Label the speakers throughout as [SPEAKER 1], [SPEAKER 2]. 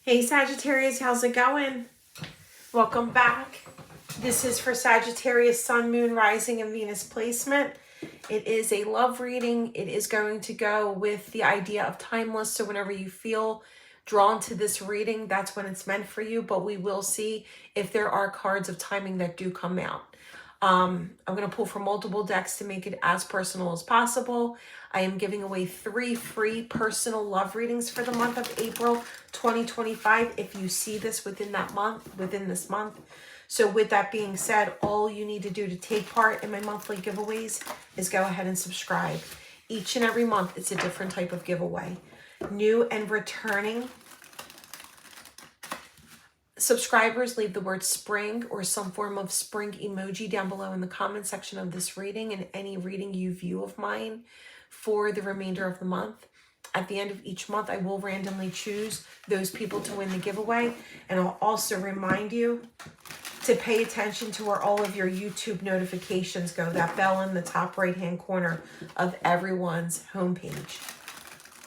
[SPEAKER 1] Hey Sagittarius, how's it going? Welcome back. This is for Sagittarius Sun, Moon, Rising, and Venus placement. It is a love reading. It is going to go with the idea of timeless. So whenever you feel drawn to this reading, that's when it's meant for you. But we will see if there are cards of timing that do come out. I'm going to pull from multiple decks to make it as personal as possible. I am giving away 3 free personal love readings for the month of April 2025 if you see this within this month. So with that being said, all you need to do to take part in my monthly giveaways is go ahead and subscribe. Each and every month, it's a different type of giveaway. New and returning subscribers, leave the word spring or some form of spring emoji down below in the comment section of this reading and any reading you view of mine for the remainder of the month. At the end of each month, I will randomly choose those people to win the giveaway. And I'll also remind you to pay attention to where all of your YouTube notifications go, that bell in the top right-hand corner of everyone's homepage.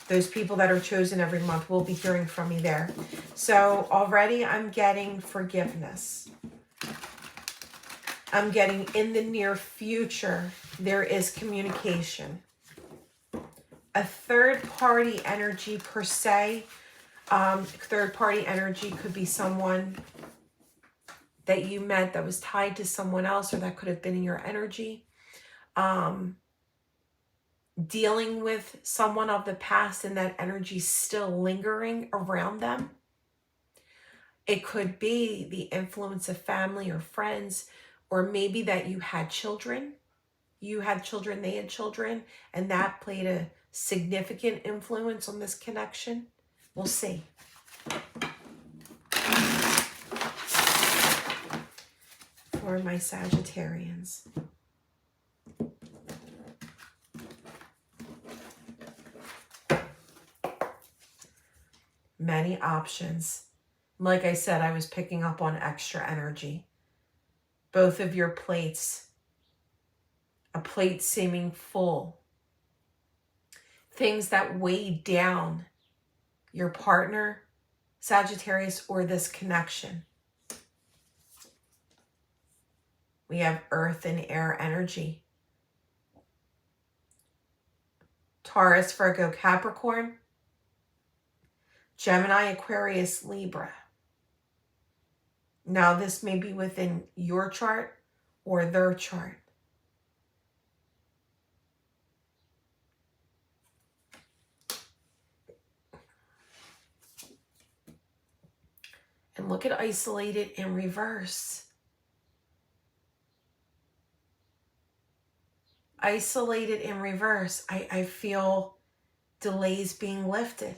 [SPEAKER 1] Those people that are chosen every month will be hearing from me there. So already I'm getting forgiveness. I'm getting in the near future, there is communication. A third-party energy per se. Third-party energy could be someone that you met that was tied to someone else, or that could have been in your energy. Dealing with someone of the past and that energy still lingering around them. It could be the influence of family or friends, or maybe that you had children. You had children, they had children, and that played a significant influence on this connection. We'll see. For my Sagittarians. Many options. Like I said, I was picking up on extra energy. Both of your plates. A plate seeming full. Things that weigh down your partner, Sagittarius, or this connection. We have earth and air energy. Taurus, Virgo, Capricorn. Gemini, Aquarius, Libra. Now this may be within your chart or their chart. And look at isolated in reverse. Isolated in reverse. I feel delays being lifted.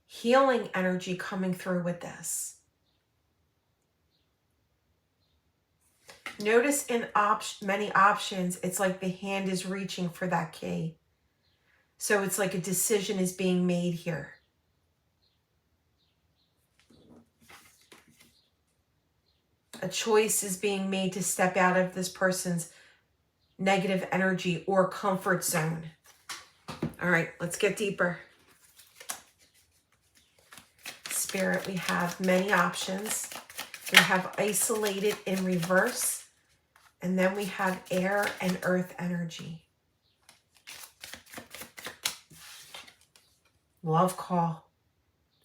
[SPEAKER 1] Healing energy coming through with this. Notice in many options, it's like the hand is reaching for that key. So it's like a decision is being made here. A choice is being made to step out of this person's negative energy or comfort zone. All right, let's get deeper. Spirit, we have many options. We have isolated in reverse, and then we have air and earth energy. Love call.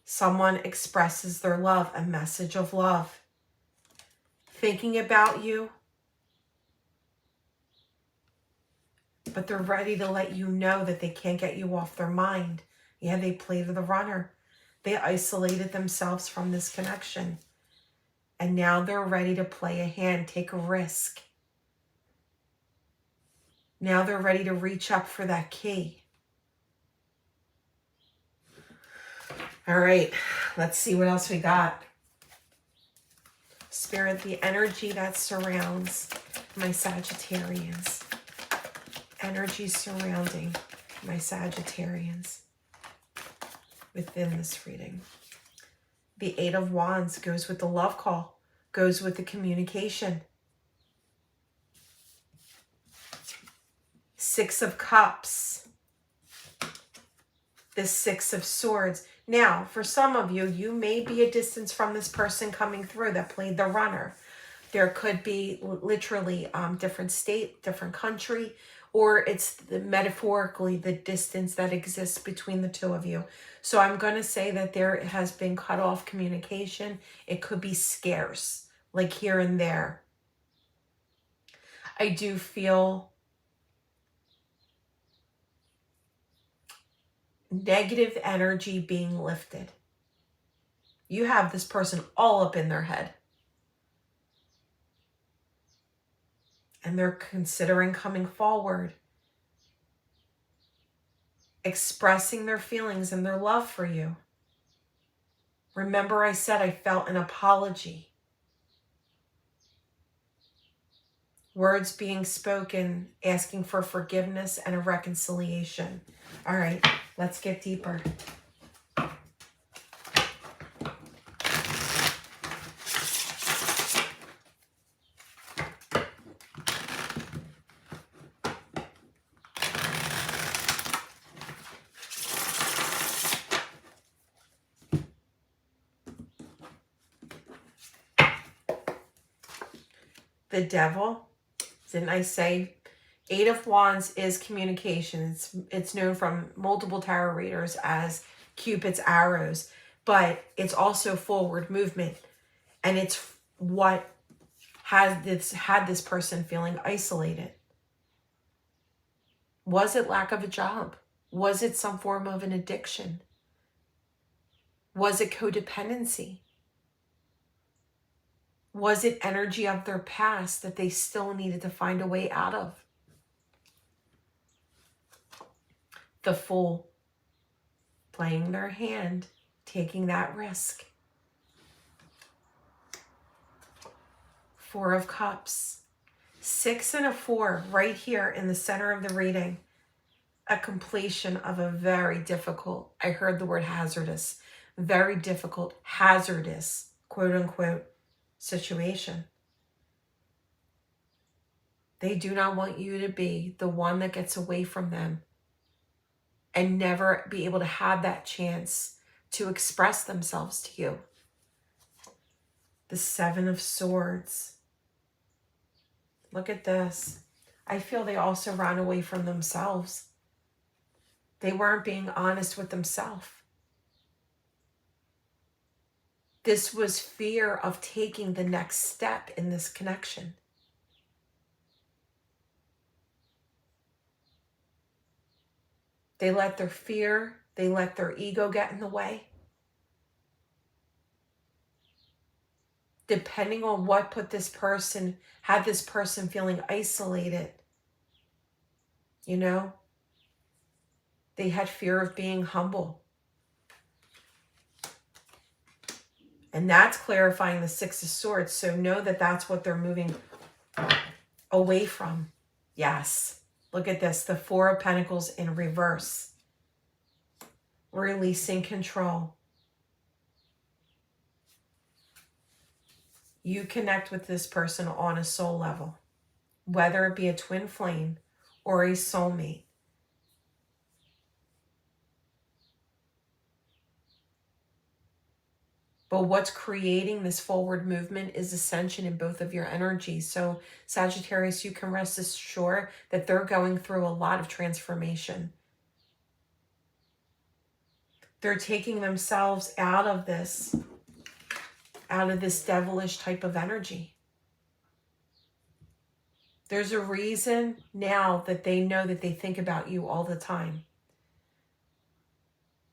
[SPEAKER 1] Someone expresses their love, a message of love. Thinking about you, but they're ready to let you know that they can't get you off their mind. Yeah, they played the runner. They isolated themselves from this connection. And now they're ready to play a hand, take a risk. Now they're ready to reach up for that key. All right, let's see what else we got. Spirit, the energy that surrounds my Sagittarians. Energy surrounding my Sagittarians within this reading. The Eight of Wands goes with the love call, goes with the communication. Six of Cups. The Six of Swords. Now, for some of you, you may be a distance from this person coming through that played the runner. There could be literally different state, different country, or it's metaphorically the distance that exists between the two of you. So I'm going to say that there has been cut off communication. It could be scarce, like here and there. I do feel negative energy being lifted. You have this person all up in their head. And they're considering coming forward, expressing their feelings and their love for you. Remember, I said I felt an apology. Words being spoken, asking for forgiveness and a reconciliation. All right, let's get deeper. The Devil. Didn't I say 8 of Wands is communication? It's known from multiple tarot readers as Cupid's arrows, but it's also forward movement. And it's what had this person feeling isolated. Was it lack of a job? Was it some form of an addiction? Was it codependency? Was it energy of their past that they still needed to find a way out of? The Fool, playing their hand, taking that risk. 4 of Cups. 6 and a 4 right here in the center of the reading. A completion of a very difficult, I heard the word hazardous, very difficult, hazardous, quote unquote, situation. They do not want you to be the one that gets away from them and never be able to have that chance to express themselves to you. The 7 of Swords. Look at this. I feel they also ran away from themselves. They weren't being honest with themselves. This was fear of taking the next step in this connection. They let their fear, they let their ego get in the way. Depending on what had this person feeling isolated, you know, they had fear of being humble. And that's clarifying the 6 of Swords. So know that that's what they're moving away from. Yes. Look at this. The 4 of Pentacles in reverse. Releasing control. You connect with this person on a soul level, whether it be a twin flame or a soulmate. But what's creating this forward movement is ascension in both of your energies. So Sagittarius, you can rest assured that they're going through a lot of transformation. They're taking themselves out of this devilish type of energy. There's a reason now that they know that they think about you all the time.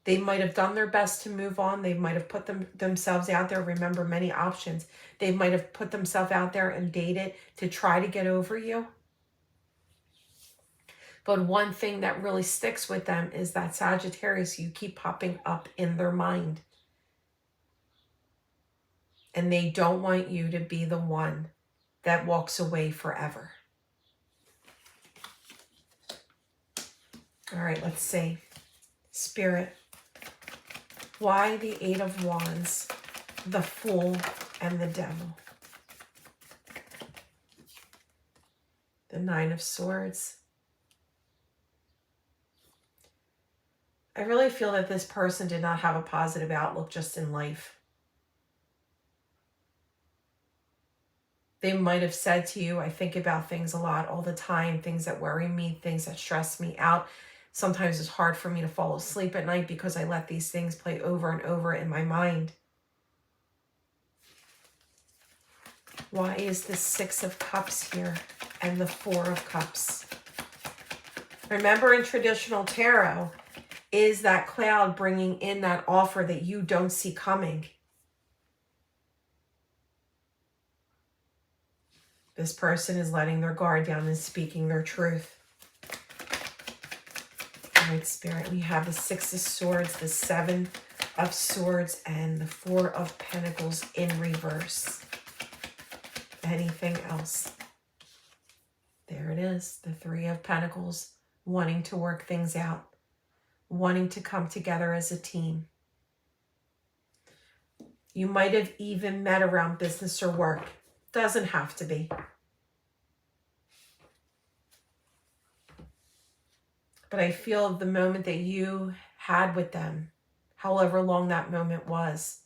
[SPEAKER 1] They might have done their best to move on. They might have put themselves out there. Remember, many options. They might have put themselves out there and dated to try to get over you. But one thing that really sticks with them is that Sagittarius, you keep popping up in their mind. And they don't want you to be the one that walks away forever. All right, let's see. Spirit. Why the 8 of Wands, the Fool, and the Devil? The 9 of Swords. I really feel that this person did not have a positive outlook just in life. They might have said to you, I think about things a lot all the time, things that worry me, things that stress me out. Sometimes it's hard for me to fall asleep at night because I let these things play over and over in my mind. Why is the 6 of Cups here and the 4 of Cups? Remember, in traditional tarot, is that cloud bringing in that offer that you don't see coming? This person is letting their guard down and speaking their truth. All right, Spirit, we have the 6 of Swords, the 7 of Swords, and the 4 of Pentacles in reverse. Anything else? There it is, the 3 of Pentacles, wanting to work things out, wanting to come together as a team. You might have even met around business or work. Doesn't have to be. But I feel the moment that you had with them, however long that moment was,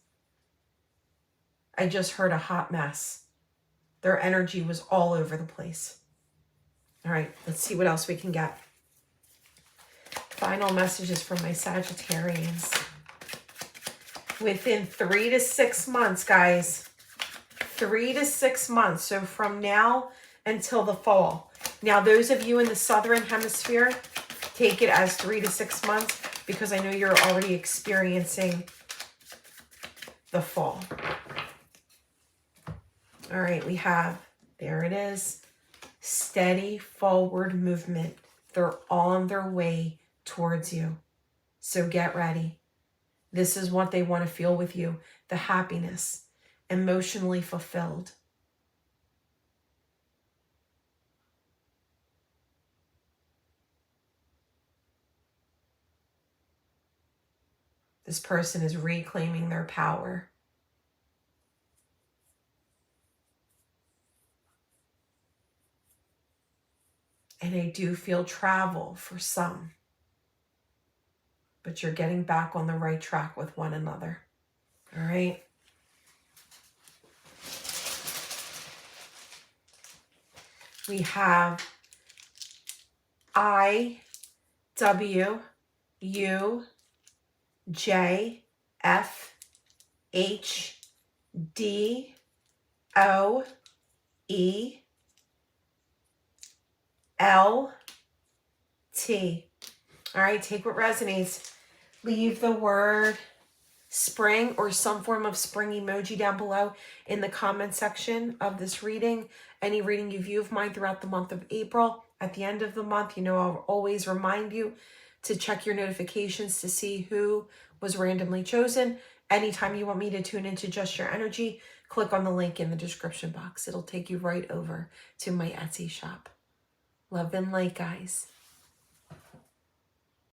[SPEAKER 1] I just heard a hot mess. Their energy was all over the place. All right, let's see what else we can get. Final messages from my Sagittarians. Within 3 to 6 months, guys. 3 to 6 months. So from now until the fall. Now, those of you in the Southern Hemisphere, take it as 3 to 6 months because I know you're already experiencing the fall. All right, we have, there it is, steady forward movement. They're on their way towards you. So get ready. This is what they want to feel with you, the happiness, emotionally fulfilled. This person is reclaiming their power. And I do feel travel for some. But you're getting back on the right track with one another. All right. We have I, W, U, J, F, H, D, O, E, L, T. All right, take what resonates. Leave the word spring or some form of spring emoji down below in the comment section of this reading. Any reading you view of mine throughout the month of April. At the end of the month, you know, I'll always remind you to check your notifications to see who was randomly chosen. Anytime you want me to tune into Just Your Energy, click on the link in the description box. It'll take you right over to my Etsy shop. Love and light, guys.